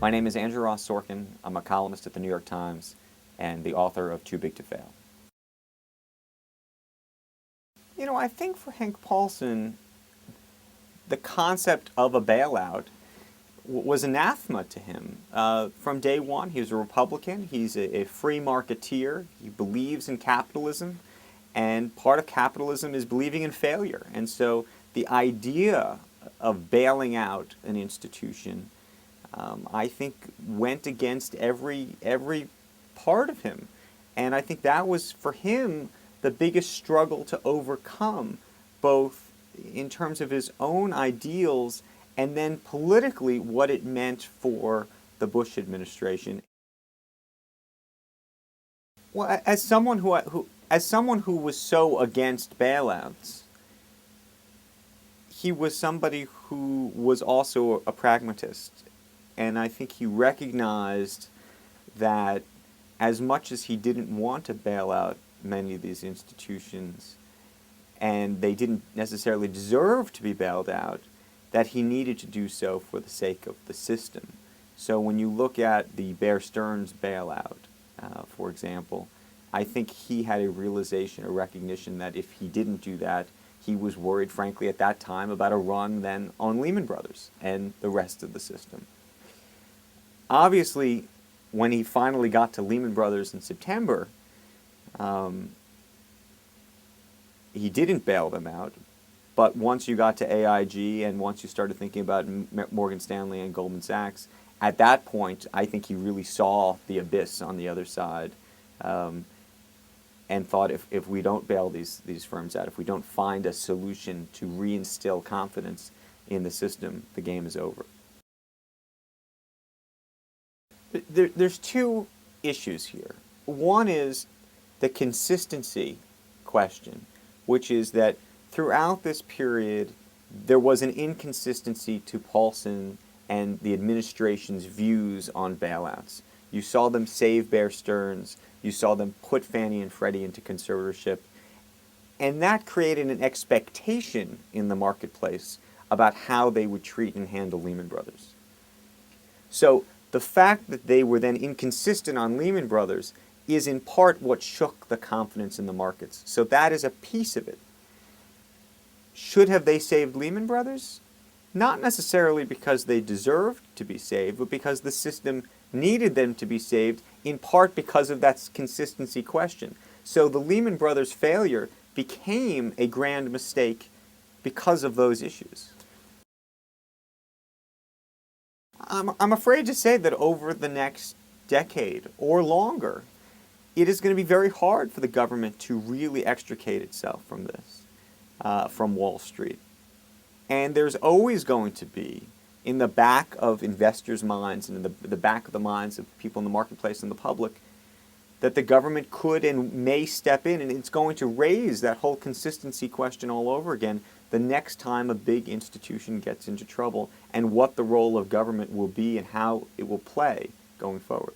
My name is Andrew Ross Sorkin. I'm a columnist at the New York Times and the author of Too Big to Fail. You know, I think for Hank Paulson, the concept of a bailout was anathema to him. From day one, he was a Republican. He's a free marketeer. He believes in capitalism. And part of capitalism is believing in failure. And so the idea of bailing out an institution, I think, went against every part of him. And I think that was, for him, the biggest struggle to overcome, both in terms of his own ideals and then politically what it meant for the Bush administration. Well, as someone who was so against bailouts, he was somebody who was also a pragmatist. And I think he recognized that as much as he didn't want to bail out many of these institutions, and they didn't necessarily deserve to be bailed out, that he needed to do so for the sake of the system. So when you look at the Bear Stearns bailout, for example, I think he had a realization, a recognition that if he didn't do that, he was worried, frankly, at that time about a run then on Lehman Brothers and the rest of the system. Obviously, when he finally got to Lehman Brothers in September, he didn't bail them out. But once you got to AIG and once you started thinking about Morgan Stanley and Goldman Sachs, at that point, I think he really saw the abyss on the other side and thought if we don't bail these firms out, if we don't find a solution to reinstill confidence in the system, the game is over. There's two issues here. One is the consistency question, which is that throughout this period, there was an inconsistency to Paulson and the administration's views on bailouts. You saw them save Bear Stearns. You saw them put Fannie and Freddie into conservatorship. And that created an expectation in the marketplace about how they would treat and handle Lehman Brothers. So the fact that they were then inconsistent on Lehman Brothers is in part what shook the confidence in the markets. So that is a piece of it. Should have they saved Lehman Brothers? Not necessarily because they deserved to be saved, but because the system needed them to be saved, in part because of that consistency question. So the Lehman Brothers failure became a grand mistake because of those issues. I'm afraid to say that over the next decade or longer, it is going to be very hard for the government to really extricate itself from this, from Wall Street. And there's always going to be, in the back of investors' minds and in the back of the minds of people in the marketplace and the public, that the government could and may step in, and it's going to raise that whole consistency question all over again the next time a big institution gets into trouble, and what the role of government will be and how it will play going forward.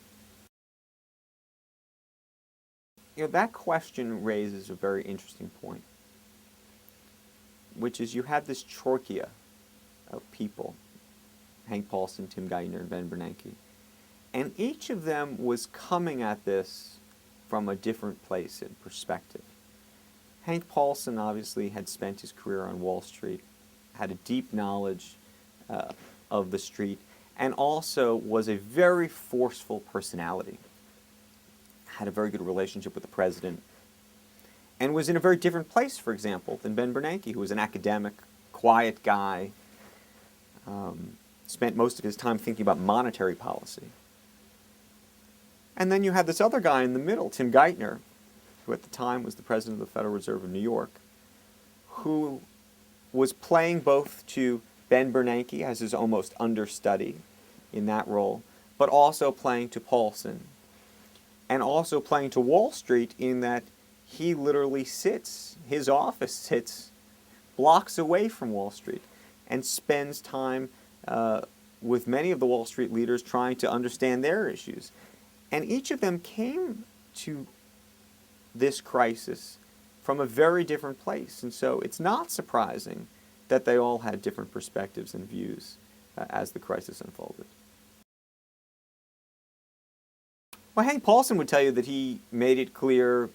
You know, that question raises a very interesting point, which is you had this troika of people, Hank Paulson, Tim Geithner, and Ben Bernanke, and each of them was coming at this from a different place and perspective. Hank Paulson obviously had spent his career on Wall Street, had a deep knowledge of the street, and also was a very forceful personality, had a very good relationship with the president, and was in a very different place, for example, than Ben Bernanke, who was an academic, quiet guy, spent most of his time thinking about monetary policy. And then you had this other guy in the middle, Tim Geithner, who at the time was the president of the Federal Reserve of New York, who was playing both to Ben Bernanke as his almost understudy in that role, but also playing to Paulson, and also playing to Wall Street in that he literally sits, his office sits blocks away from Wall Street and spends time with many of the Wall Street leaders trying to understand their issues. And each of them came to this crisis from a very different place. And so it's not surprising that they all had different perspectives and views as the crisis unfolded. Well, Hank Paulson would tell you that he made it clear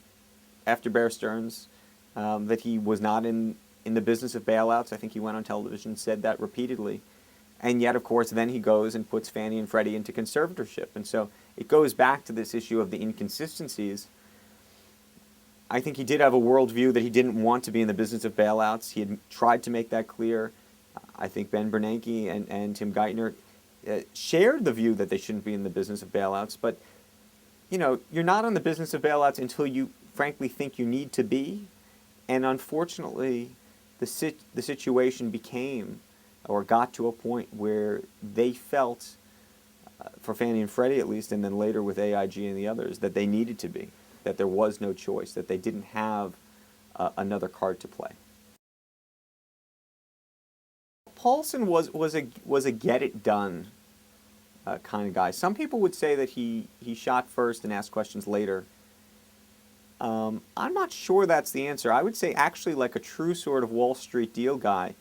after Bear Stearns that he was not in the business of bailouts. I think he went on television and said that repeatedly. And yet, of course, then he goes and puts Fannie and Freddie into conservatorship. And so it goes back to this issue of the inconsistencies. I think he did have a worldview that he didn't want to be in the business of bailouts. He had tried to make that clear. I think Ben Bernanke and Tim Geithner shared the view that they shouldn't be in the business of bailouts. But, you know, you're not in the business of bailouts until you frankly think you need to be. And unfortunately, the situation became or got to a point where they felt, for Fannie and Freddie at least, and then later with AIG and the others, that they needed to be, that there was no choice, that they didn't have another card to play. Paulson was a get-it-done kind of guy. Some people would say that he shot first and asked questions later. I'm not sure that's the answer. I would say actually like a true sort of Wall Street deal guy,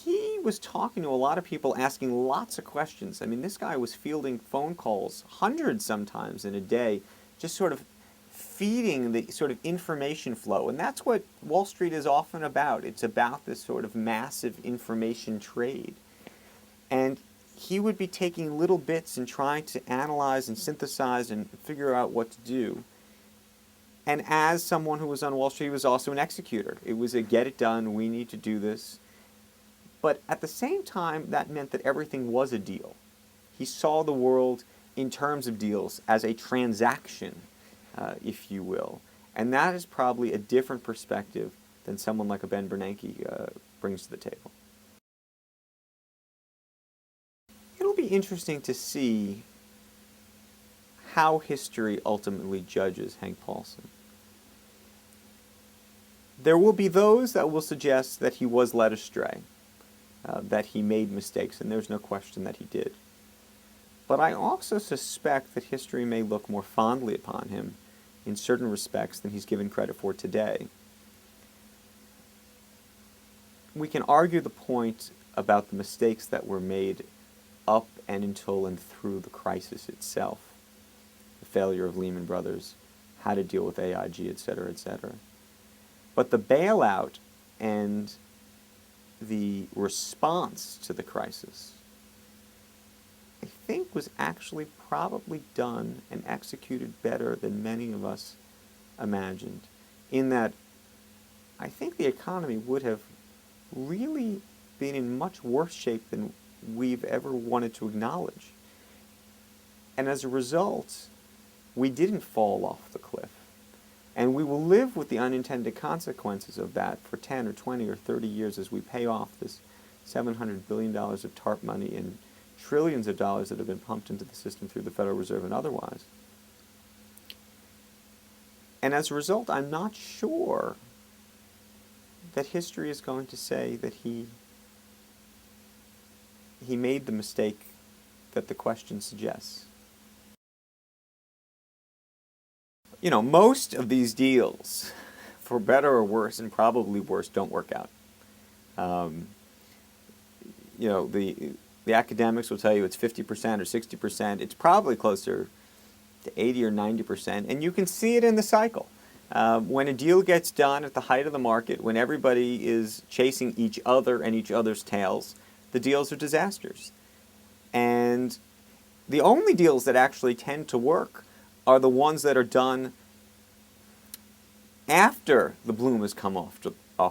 he was talking to a lot of people, asking lots of questions. I mean, this guy was fielding phone calls, hundreds sometimes in a day, just sort of feeding the sort of information flow. And that's what Wall Street is often about. It's about this sort of massive information trade. And he would be taking little bits and trying to analyze and synthesize and figure out what to do. And as someone who was on Wall Street, he was also an executor. It was a get it done, we need to do this. But at the same time, that meant that everything was a deal. He saw the world in terms of deals as a transaction, if you will. And that is probably a different perspective than someone like a Ben Bernanke brings to the table. It'll be interesting to see how history ultimately judges Hank Paulson. There will be those that will suggest that he was led astray, that he made mistakes, and there's no question that he did. But I also suspect that history may look more fondly upon him in certain respects than he's given credit for today. We can argue the point about the mistakes that were made up and until and through the crisis itself, the failure of Lehman Brothers, how to deal with AIG, et cetera, et cetera. But the bailout and the response to the crisis, I think, was actually probably done and executed better than many of us imagined, in that I think the economy would have really been in much worse shape than we've ever wanted to acknowledge. And as a result, we didn't fall off the cliff. And we will live with the unintended consequences of that for 10 or 20 or 30 years as we pay off this $700 billion of TARP money and trillions of dollars that have been pumped into the system through the Federal Reserve and otherwise. And as a result, I'm not sure that history is going to say that he made the mistake that the question suggests. You know, most of these deals, for better or worse, and probably worse, don't work out. You know, the academics will tell you it's 50% or 60%. It's probably closer to 80 or 90%, and you can see it in the cycle. When a deal gets done at the height of the market, when everybody is chasing each other and each other's tails, the deals are disasters. And the only deals that actually tend to work are the ones that are done after the bloom has come off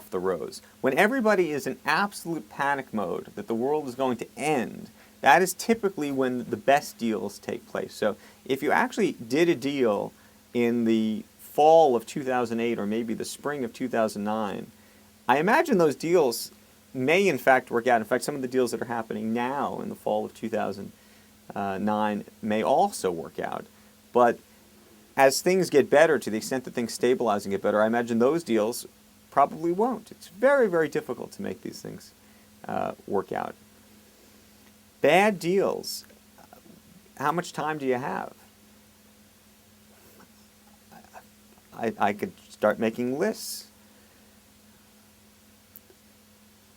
the rose. When everybody is in absolute panic mode that the world is going to end, that is typically when the best deals take place. So if you actually did a deal in the fall of 2008 or maybe the spring of 2009, I imagine those deals may in fact work out. In fact, some of the deals that are happening now in the fall of 2009 may also work out. But as things get better, to the extent that things stabilize and get better, I imagine those deals probably won't. It's very, very difficult to make these things work out. Bad deals, how much time do you have? I could start making lists.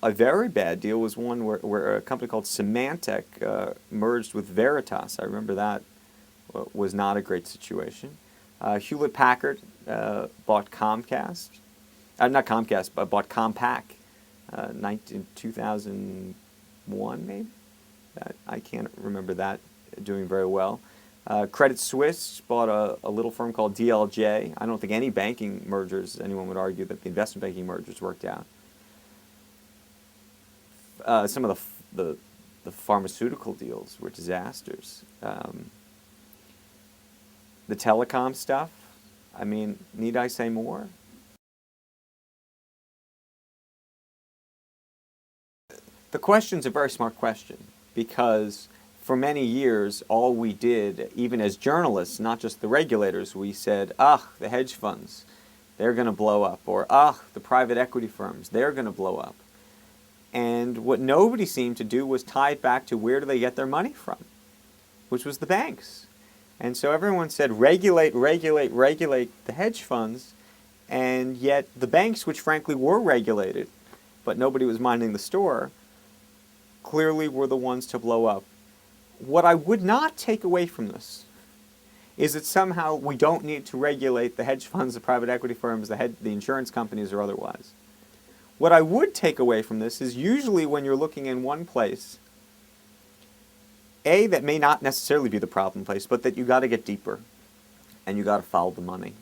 A very bad deal was one where a company called Symantec merged with Veritas. I remember that was not a great situation. Hewlett-Packard bought Comcast. Not Comcast, but bought Compaq in 2001, maybe? I can't remember that doing very well. Credit Suisse bought a little firm called DLJ. I don't think any banking mergers, anyone would argue that the investment banking mergers worked out. Some of the pharmaceutical deals were disasters. The telecom stuff, I mean, need I say more? The question's a very smart question because for many years, all we did, even as journalists, not just the regulators, we said, the hedge funds, they're going to blow up, or the private equity firms, they're going to blow up. And what nobody seemed to do was tie it back to where do they get their money from, which was the banks. And so everyone said, regulate, regulate, regulate the hedge funds, and yet the banks, which frankly were regulated, but nobody was minding the store, clearly were the ones to blow up. What I would not take away from this is that somehow we don't need to regulate the hedge funds, the private equity firms, the insurance companies, or otherwise. What I would take away from this is usually when you're looking in one place, that may not necessarily be the problem place, but that you got to get deeper and you got to follow the money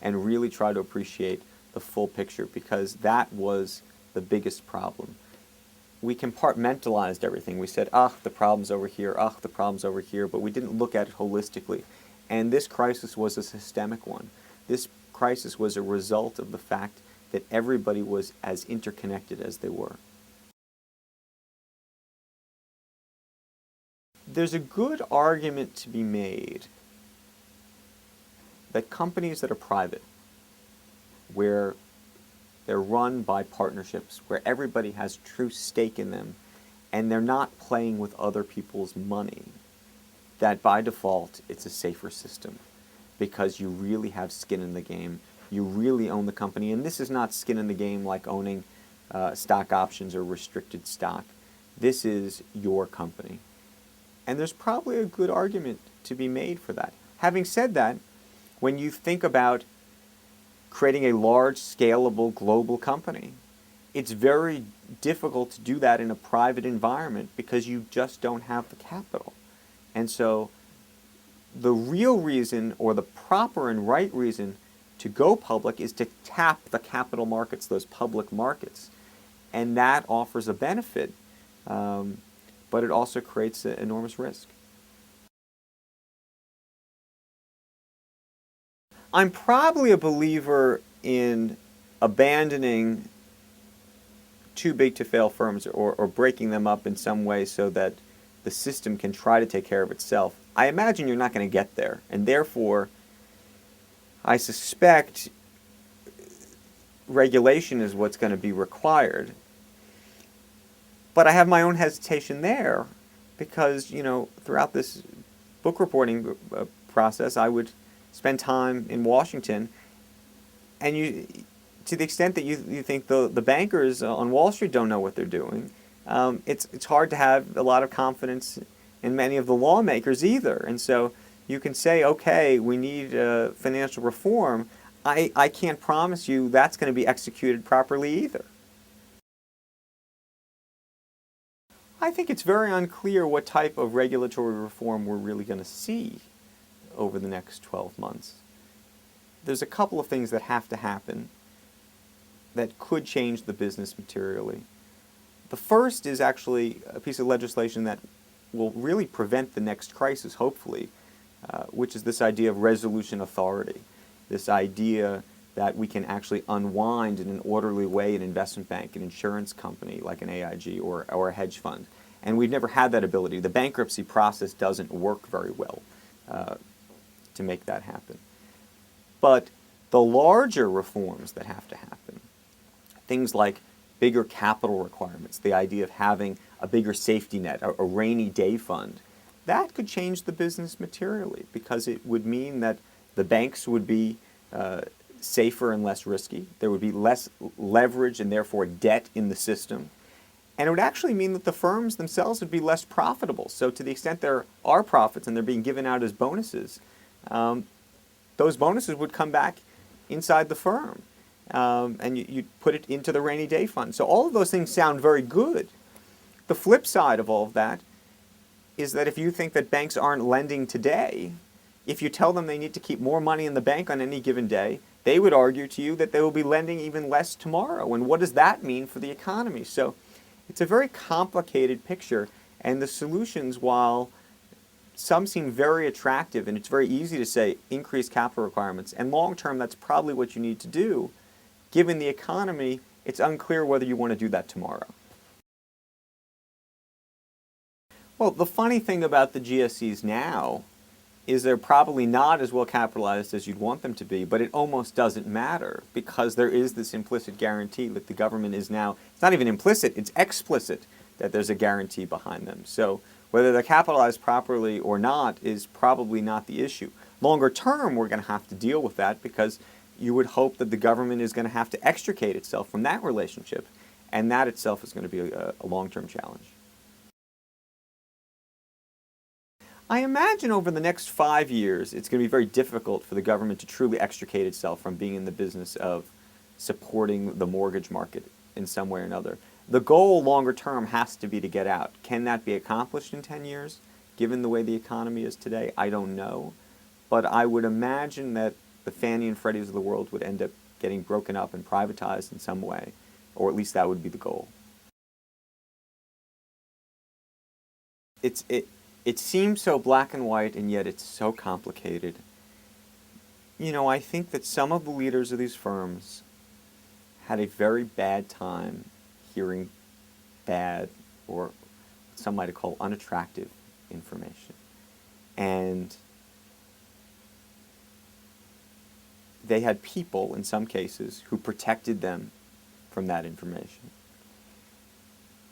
and really try to appreciate the full picture, because that was the biggest problem. We compartmentalized everything. We said, the problem's over here, the problem's over here, but we didn't look at it holistically. And this crisis was a systemic one. This crisis was a result of the fact that everybody was as interconnected as they were. There's a good argument to be made that companies that are private, where they're run by partnerships, where everybody has true stake in them, and they're not playing with other people's money, that by default it's a safer system because you really have skin in the game. You really own the company, and this is not skin in the game like owning stock options or restricted stock. This is your company. And there's probably a good argument to be made for that. Having said that, when you think about creating a large, scalable, global company, it's very difficult to do that in a private environment because you just don't have the capital. And so the real reason, or the proper and right reason to go public, is to tap the capital markets, those public markets. And that offers a benefit, but it also creates an enormous risk. I'm probably a believer in abandoning too big to fail firms, or breaking them up in some way so that the system can try to take care of itself. I imagine you're not going to get there, and therefore I suspect regulation is what's going to be required. But I have my own hesitation there because, throughout this book reporting process, I would spend time in Washington, and to the extent that you think the bankers on Wall Street don't know what they're doing, it's hard to have a lot of confidence in many of the lawmakers either. And so you can say, okay, we need financial reform. I can't promise you that's going to be executed properly either. I think it's very unclear what type of regulatory reform we're really going to see over the next 12 months. There's a couple of things that have to happen that could change the business materially. The first is actually a piece of legislation that will really prevent the next crisis, hopefully, which is this idea of resolution authority, this idea that we can actually unwind in an orderly way an investment bank, an insurance company like an AIG or a hedge fund. And we've never had that ability. The bankruptcy process doesn't work very well to make that happen. But the larger reforms that have to happen, things like bigger capital requirements, the idea of having a bigger safety net, a rainy day fund, that could change the business materially because it would mean that the banks would be safer and less risky. There would be less leverage and therefore debt in the system. And it would actually mean that the firms themselves would be less profitable. So to the extent there are profits and they're being given out as bonuses, those bonuses would come back inside the firm. And you'd put it into the rainy day fund. So all of those things sound very good. The flip side of all of that is that if you think that banks aren't lending today, if you tell them they need to keep more money in the bank on any given day, they would argue to you that they will be lending even less tomorrow. And what does that mean for the economy? So it's a very complicated picture, and the solutions, while some seem very attractive, and it's very easy to say increase capital requirements, and long term that's probably what you need to do, given the economy, it's unclear whether you want to do that tomorrow. Well, the funny thing about the GSEs now is they're probably not as well capitalized as you'd want them to be, but it almost doesn't matter because there is this implicit guarantee that the government is now, it's not even implicit, it's explicit that there's a guarantee behind them. So whether they're capitalized properly or not is probably not the issue. Longer term, we're going to have to deal with that because you would hope that the government is going to have to extricate itself from that relationship, and that itself is going to be a long-term challenge. I imagine over the next 5 years, it's going to be very difficult for the government to truly extricate itself from being in the business of supporting the mortgage market in some way or another. The goal longer term has to be to get out. Can that be accomplished in 10 years, given the way the economy is today? I don't know. But I would imagine that the Fannie and Freddies of the world would end up getting broken up and privatized in some way, or at least that would be the goal. It seems so black and white, and yet it's so complicated. You know, I think that some of the leaders of these firms had a very bad time hearing bad, or some might call unattractive, information. And they had people, in some cases, who protected them from that information.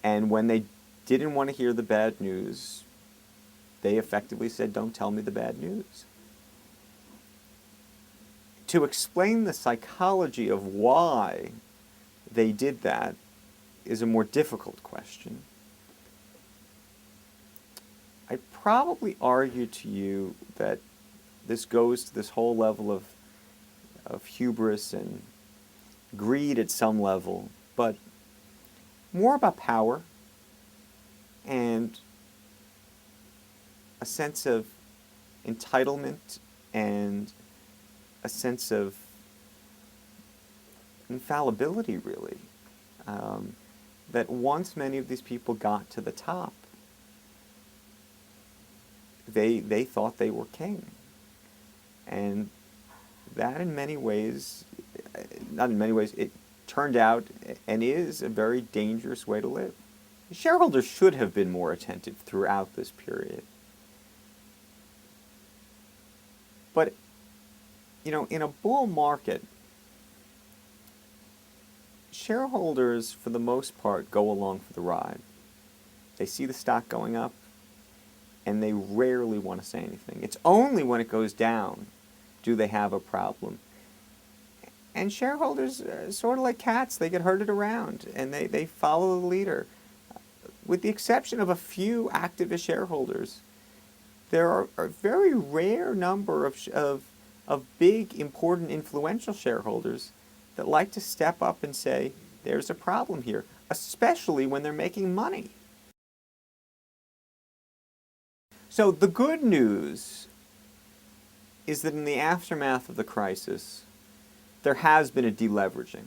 And when they didn't want to hear the bad news, they effectively said, don't tell me the bad news. To explain the psychology of why they did that is a more difficult question. I'd probably argue to you that this goes to this whole level of hubris and greed at some level, but more about power and a sense of entitlement and a sense of infallibility, really. That once many of these people got to the top, they thought they were king. And that in many ways, not in many ways, it turned out and is a very dangerous way to live. Shareholders should have been more attentive throughout this period. But, you know, in a bull market, shareholders, for the most part, go along for the ride. They see the stock going up, and they rarely want to say anything. It's only when it goes down do they have a problem. And shareholders, sort of like cats, they get herded around, and they follow the leader. With the exception of a few activist shareholders, there are a very rare number of big, important, influential shareholders that like to step up and say, there's a problem here, especially when they're making money. So the good news is that in the aftermath of the crisis, there has been a deleveraging.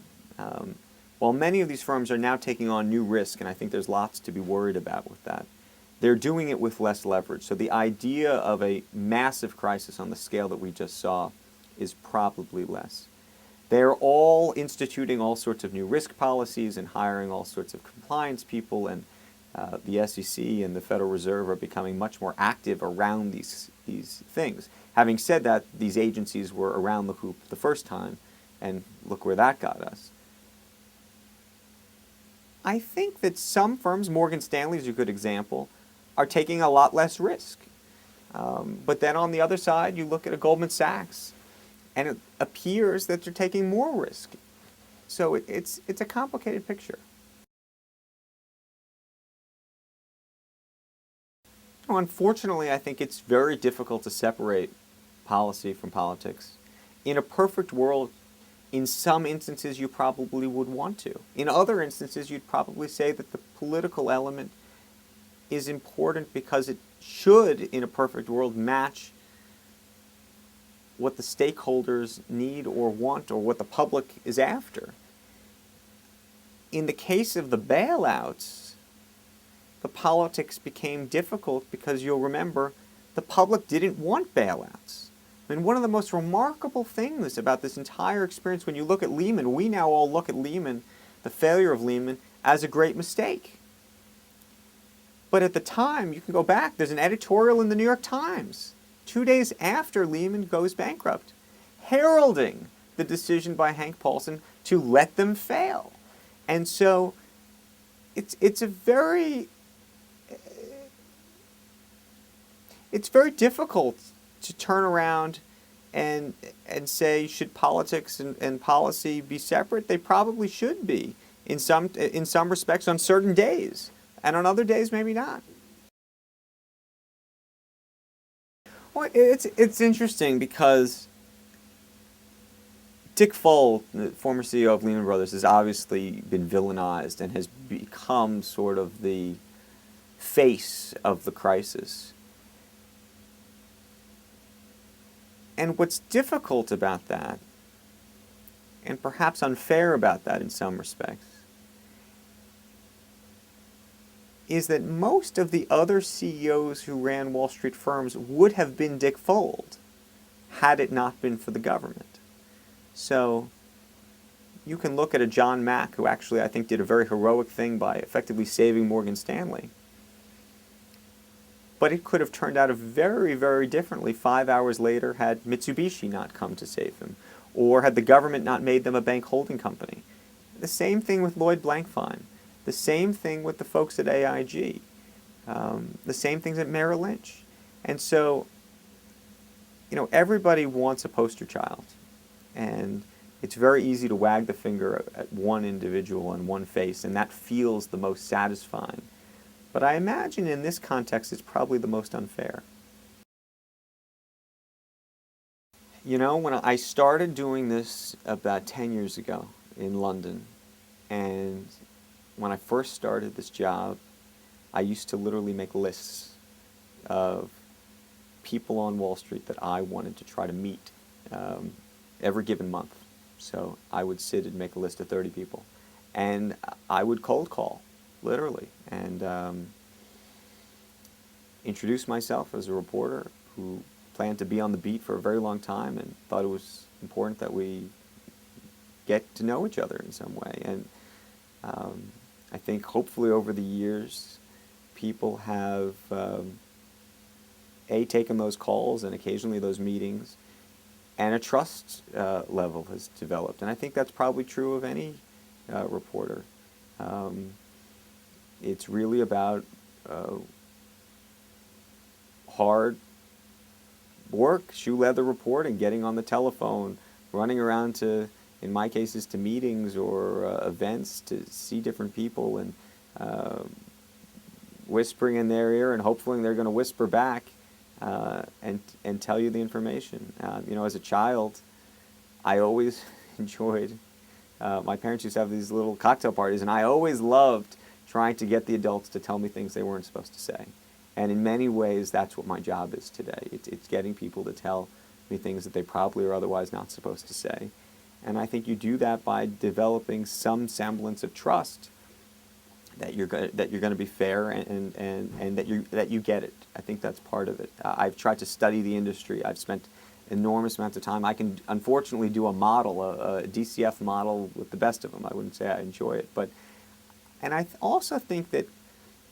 While many of these firms are now taking on new risk, and I think there's lots to be worried about with that, they're doing it with less leverage. So the idea of a massive crisis on the scale that we just saw is probably less. They're all instituting all sorts of new risk policies and hiring all sorts of compliance people, and the SEC and the Federal Reserve are becoming much more active around these things. Having said that, these agencies were around the hoop the first time, and look where that got us. I think that some firms, Morgan Stanley is a good example, are taking a lot less risk. But then on the other side, you look at a Goldman Sachs, and it appears that they're taking more risk. So it's a complicated picture. Well, unfortunately, I think it's very difficult to separate policy from politics. In a perfect world, in some instances, you probably would want to. In other instances, you'd probably say that the political element is important because it should, in a perfect world, match what the stakeholders need or want or what the public is after. In the case of the bailouts, the politics became difficult because you'll remember the public didn't want bailouts. I mean, one of the most remarkable things about this entire experience, when you look at Lehman, we now all look at Lehman, the failure of Lehman, as a great mistake. But at the time, you can go back, there's an editorial in the New York Times 2 days after Lehman goes bankrupt, heralding the decision by Hank Paulson to let them fail. And so it's very difficult to turn around and say, should politics and policy be separate? They probably should be in some respects on certain days, and on other days maybe not. Well, it's interesting because Dick Fuld, the former CEO of Lehman Brothers, has obviously been villainized and has become sort of the face of the crisis. And what's difficult about that, and perhaps unfair about that in some respects, is that most of the other CEOs who ran Wall Street firms would have been Dick Fuld had it not been for the government. So you can look at a John Mack, who actually I think did a very heroic thing by effectively saving Morgan Stanley. But it could have turned out very, very differently 5 hours later had Mitsubishi not come to save him, or had the government not made them a bank holding company. The same thing with Lloyd Blankfein. The same thing with the folks at AIG. The same things at Merrill Lynch. And so, everybody wants a poster child. And it's very easy to wag the finger at one individual and one face, and that feels the most satisfying. But I imagine in this context it's probably the most unfair. When I started doing this about 10 years ago in London, and when I first started this job, I used to literally make lists of people on Wall Street that I wanted to try to meet every given month. So I would sit and make a list of 30 people. And I would cold call, literally, and introduce myself as a reporter who planned to be on the beat for a very long time and thought it was important that we get to know each other in some way. And I think hopefully over the years, people have taken those calls and occasionally those meetings, and a trust level has developed. And I think that's probably true of any reporter. It's really about hard work, shoe leather reporting, getting on the telephone, running around to, in my cases, to meetings or events to see different people and whispering in their ear and hopefully they're going to whisper back and tell you the information. As a child, I always enjoyed, my parents used to have these little cocktail parties, and I always loved trying to get the adults to tell me things they weren't supposed to say. And in many ways, that's what my job is today. It's getting people to tell me things that they probably are otherwise not supposed to say. And I think you do that by developing some semblance of trust that you're going to be fair and that you get it. I think that's part of it. I've tried to study the industry. I've spent enormous amounts of time. I can unfortunately do a model, a DCF model with the best of them. I wouldn't say I enjoy it, and I also think that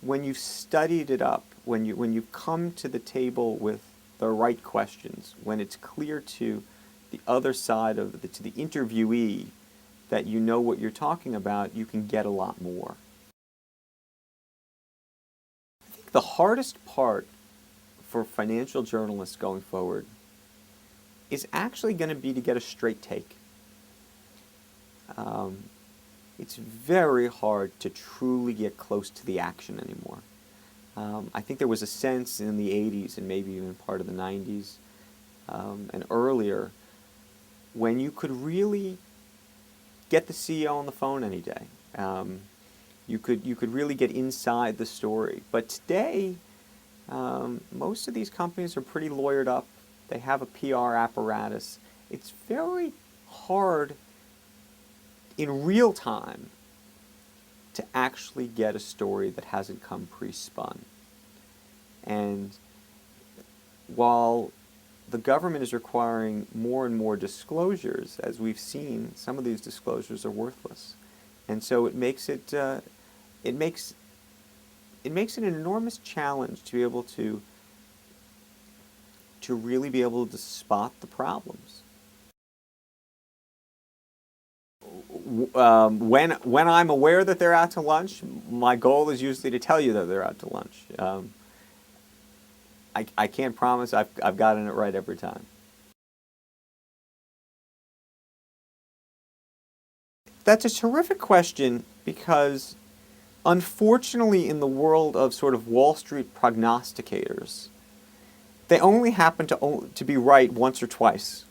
when you've studied it up, when you come to the table with the right questions, when it's clear to the other side of to the interviewee that you know what you're talking about, you can get a lot more. I think the hardest part for financial journalists going forward is actually going to be to get a straight take. It's very hard to truly get close to the action anymore. I think there was a sense in the 80s and maybe even part of the 90s and earlier when you could really get the CEO on the phone any day. You could really get inside the story. But today, most of these companies are pretty lawyered up. They have a PR apparatus. It's very hard in real time to actually get a story that hasn't come pre-spun. And while the government is requiring more and more disclosures, as we've seen, some of these disclosures are worthless. And so it makes it an enormous challenge to be able to really be able to spot the problems. When I'm aware that they're out to lunch, my goal is usually to tell you that they're out to lunch. I can't promise I've gotten it right every time. That's a terrific question because, unfortunately, in the world of sort of Wall Street prognosticators, they only happen to be right once or twice.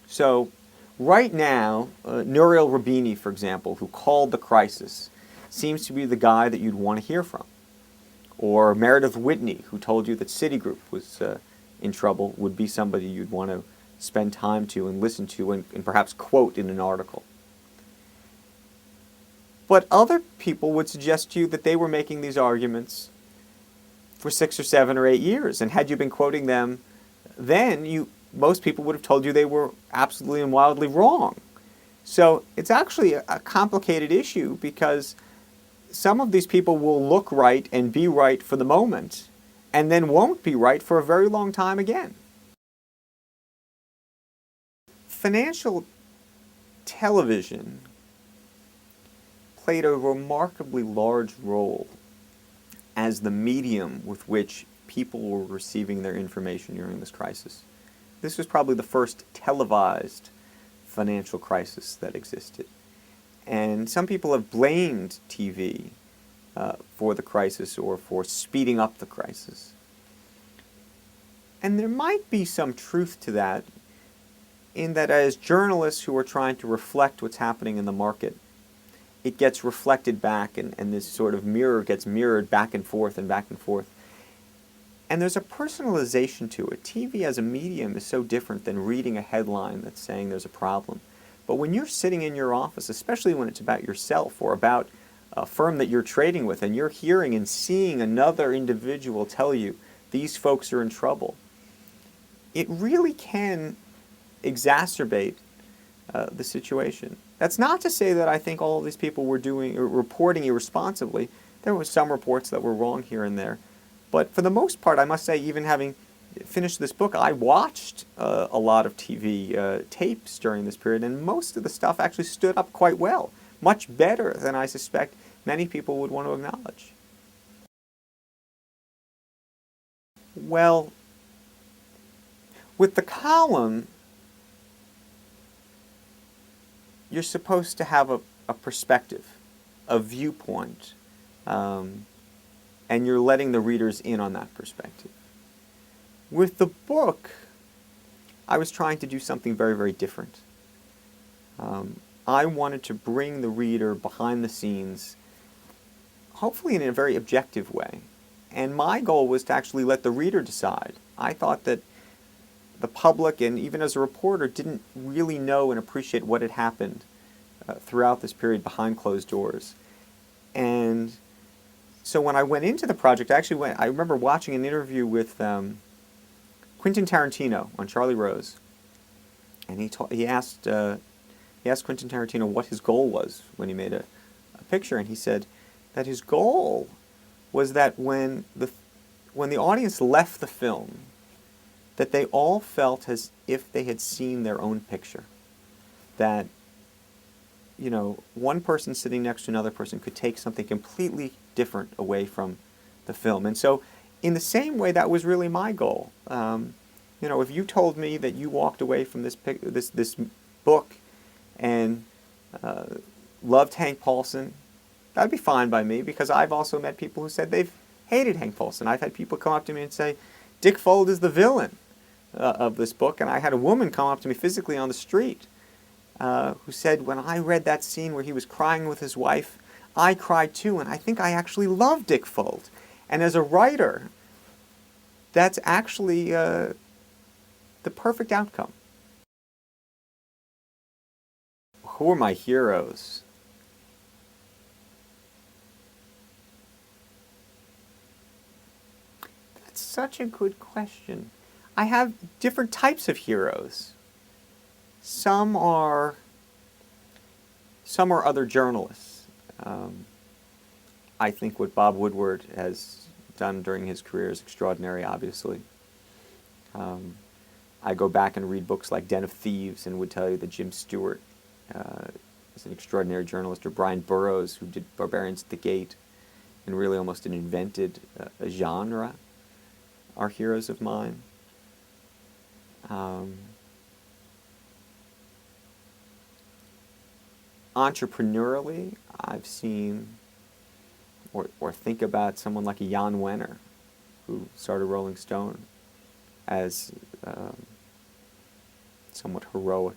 So right now, Nouriel Roubini, for example, who called the crisis, seems to be the guy that you'd want to hear from. Or Meredith Whitney, who told you that Citigroup was in trouble, would be somebody you'd want to spend time to and listen to and perhaps quote in an article. But other people would suggest to you that they were making these arguments for 6 or 7 or 8 years. And had you been quoting them then, most people would have told you they were absolutely and wildly wrong. So it's actually a complicated issue because some of these people will look right and be right for the moment and then won't be right for a very long time again. Financial television played a remarkably large role as the medium with which people were receiving their information during this crisis. This was probably the first televised financial crisis that existed. And some people have blamed TV for the crisis or for speeding up the crisis. And there might be some truth to that, in that as journalists who are trying to reflect what's happening in the market, it gets reflected back and this sort of mirror gets mirrored back and forth and back and forth. And there's a personalization to it. TV as a medium is so different than reading a headline that's saying there's a problem. But when you're sitting in your office, especially when it's about yourself or about a firm that you're trading with, and you're hearing and seeing another individual tell you these folks are in trouble, it really can exacerbate the situation. That's not to say that I think all of these people were reporting irresponsibly. There were some reports that were wrong here and there. But for the most part, I must say, even having finished this book, I watched a lot of TV tapes during this period, and most of the stuff actually stood up quite well, much better than I suspect many people would want to acknowledge. Well, with the column, you're supposed to have a perspective, a viewpoint, and you're letting the readers in on that perspective. With the book, I was trying to do something very, very different. I wanted to bring the reader behind the scenes, hopefully in a very objective way. And my goal was to actually let the reader decide. I thought that the public, and even as a reporter, didn't really know and appreciate what had happened throughout this period behind closed doors. And so when I went into the project, I remember watching an interview with Quentin Tarantino on Charlie Rose, and he asked Quentin Tarantino what his goal was when he made a picture, and he said that his goal was that when the audience left the film, that they all felt as if they had seen their own picture. That, one person sitting next to another person could take something completely different away from the film. And so, in the same way, that was really my goal. If you told me that you walked away from this book and loved Hank Paulson, that'd be fine by me, because I've also met people who said they've hated Hank Paulson. I've had people come up to me and say, Dick Fold is the villain of this book. And I had a woman come up to me physically on the street who said, when I read that scene where he was crying with his wife, I cried too, and I think I actually love Dick Fold. And as a writer, that's actually the perfect outcome. Who are my heroes? That's such a good question. I have different types of heroes. Some are other journalists. I think what Bob Woodward has done during his career is extraordinary, obviously. I go back and read books like Den of Thieves and would tell you that Jim Stewart is an extraordinary journalist, or Brian Burroughs, who did Barbarians at the Gate and really almost invented a genre, are heroes of mine. Entrepreneurially, I've seen or think about someone like a Jan Wenner, who started Rolling Stone, as somewhat heroic.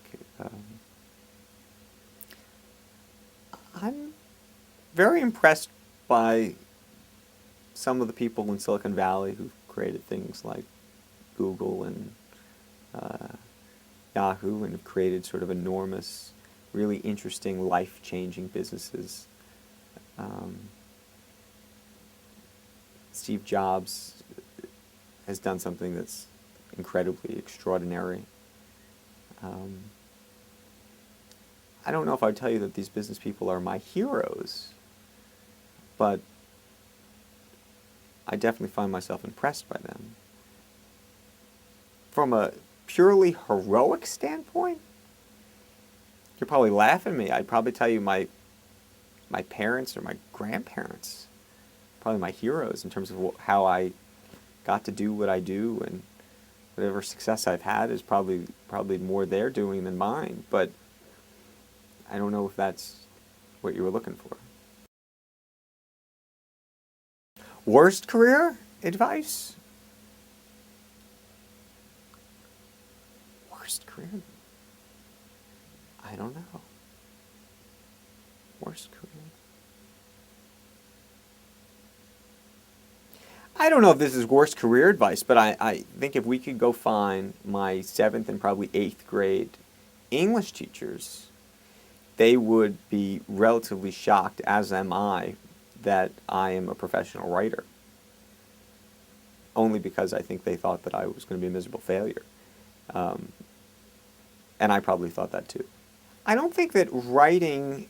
I'm very impressed by some of the people in Silicon Valley who've created things like Google and Yahoo, and have created sort of enormous, really interesting, life-changing businesses. Steve Jobs has done something that's incredibly extraordinary. I don't know if I'd tell you that these business people are my heroes, but I definitely find myself impressed by them. From a purely heroic standpoint, you'll probably laugh at me. I'd probably tell you my parents or my grandparents, probably my heroes in terms of how I got to do what I do, and whatever success I've had is probably more their doing than mine. But I don't know if that's what you were looking for. Worst career advice? Worst career? I don't know. Worst career? I don't know if this is worst career advice, but I think if we could go find my 7th and probably 8th grade English teachers, they would be relatively shocked, as am I, that I am a professional writer. Only because I think they thought that I was going to be a miserable failure. And I probably thought that too. I don't think that writing,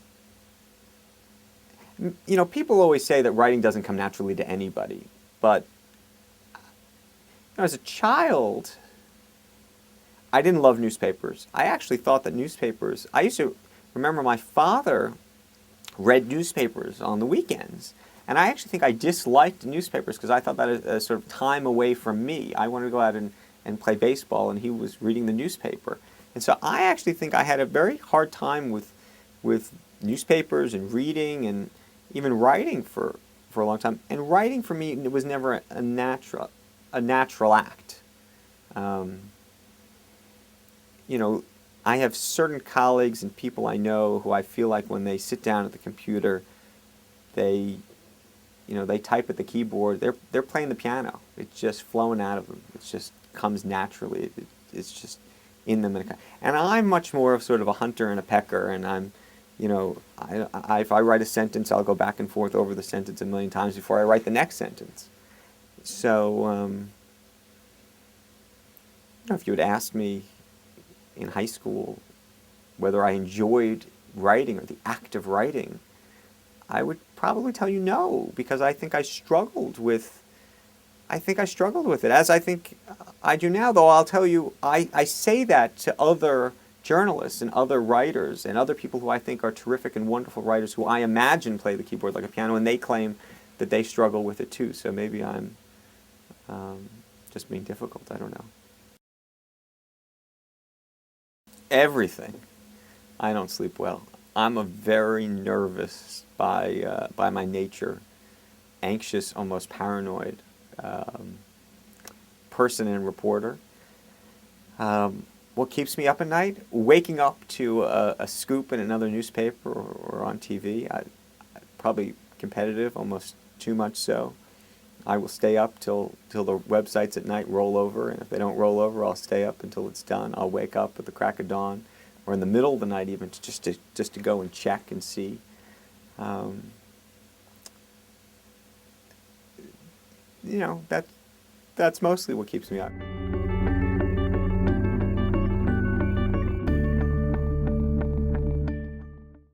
people always say that writing doesn't come naturally to anybody. But as a child, I didn't love newspapers. I actually thought that newspapers, I used to remember my father read newspapers on the weekends. And I actually think I disliked newspapers because I thought that as sort of time away from me. I wanted to go out and play baseball, and he was reading the newspaper. And so I actually think I had a very hard time with newspapers and reading and even writing for a long time. And writing for me, it was never a natural act. I have certain colleagues and people I know who I feel like when they sit down at the computer, they type at the keyboard. They're playing the piano. It's just flowing out of them. It just comes naturally. It's just in them. And I'm much more of sort of a hunter and a pecker. And I'm, if I write a sentence, I'll go back and forth over the sentence a million times before I write the next sentence. So, if you had asked me in high school whether I enjoyed writing or the act of writing, I would probably tell you no, because I think I struggled with it, as I think I do now, though I'll tell you, I say that to other journalists and other writers and other people who I think are terrific and wonderful writers who I imagine play the keyboard like a piano, and they claim that they struggle with it too. So maybe I'm just being difficult. I don't know. Everything. I don't sleep well. I'm a very nervous by my nature anxious, almost paranoid person and reporter. What keeps me up at night? Waking up to a scoop in another newspaper or on TV. Probably competitive, almost too much so. I will stay up till the websites at night roll over, and if they don't roll over, I'll stay up until it's done. I'll wake up at the crack of dawn, or in the middle of the night even, just to go and check and see. You know, that's mostly what keeps me up.